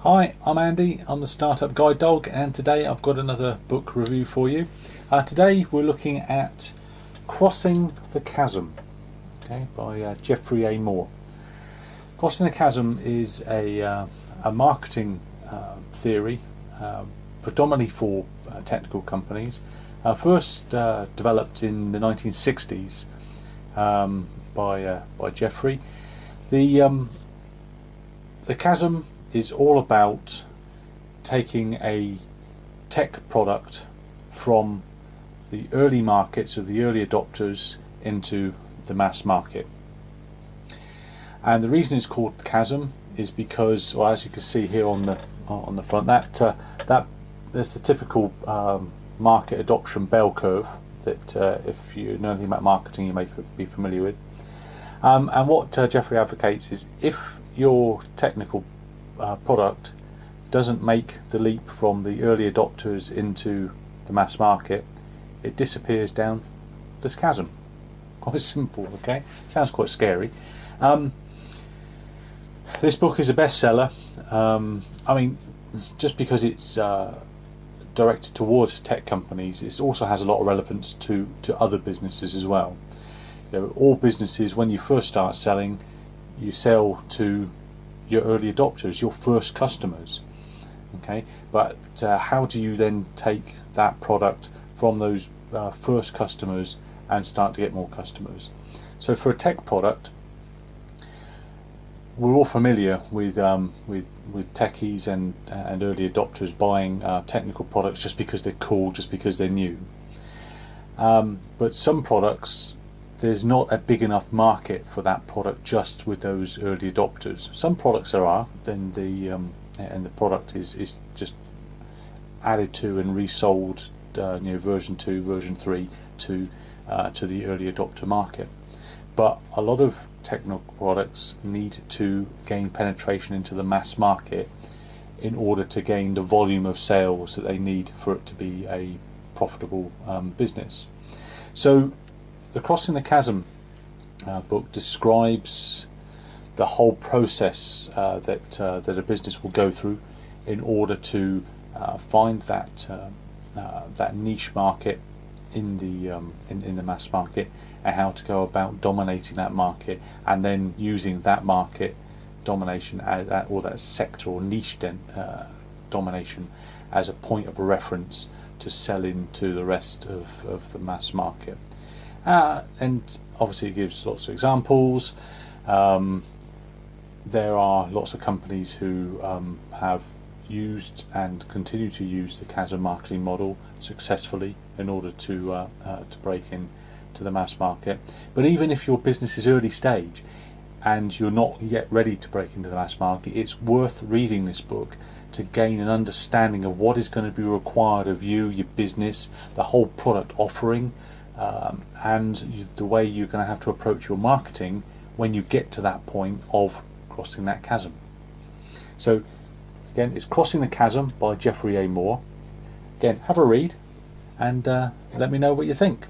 Hi, I'm Andy, I'm the Startup Guide Dog, and today I've got another book review for you. Today we're looking at Crossing the Chasm, by Geoffrey A Moore. Crossing the Chasm is a marketing theory, predominantly for technical companies, first developed in the 1960s by Geoffrey. The chasm is all about taking a tech product from the early markets of the early adopters into the mass market. And the reason it's called the chasm is because, well, as you can see here on the front, that there's the typical market adoption bell curve that if you know anything about marketing you may be familiar with. And what Geoffrey advocates is, if your technical product doesn't make the leap from the early adopters into the mass market, it disappears down this chasm. Quite simple, okay? Sounds quite scary. This book is a bestseller. I mean, just because it's directed towards tech companies, it also has a lot of relevance to other businesses as well. You know, all businesses, when you first start selling, you sell to your early adopters, your first customers. Okay, but how do you then take that product from those first customers and start to get more customers? So for a tech product, we're all familiar with techies and early adopters buying technical products just because they're cool, just because they're new. But some products, there's not a big enough market for that product just with those early adopters. Some products there are, then the product is just added to and resold, version 2, version 3 to the early adopter market. But a lot of technical products need to gain penetration into the mass market in order to gain the volume of sales that they need for it to be a profitable business. So the Crossing the Chasm book describes the whole process that a business will go through in order to find that niche market in the mass market, and how to go about dominating that market, and then using that market domination or that sector or niche domination as a point of reference to sell into the rest of the mass market. And obviously it gives lots of examples. There are lots of companies who have used and continue to use the chasm marketing model successfully in order to break into the mass market. But even if your business is early stage and you're not yet ready to break into the mass market, it's worth reading this book to gain an understanding of what is going to be required of you, your business, the whole product offering, and the way you're going to have to approach your marketing when you get to that point of crossing that chasm. So again, it's Crossing the Chasm by Geoffrey A Moore. Again, have a read and let me know what you think.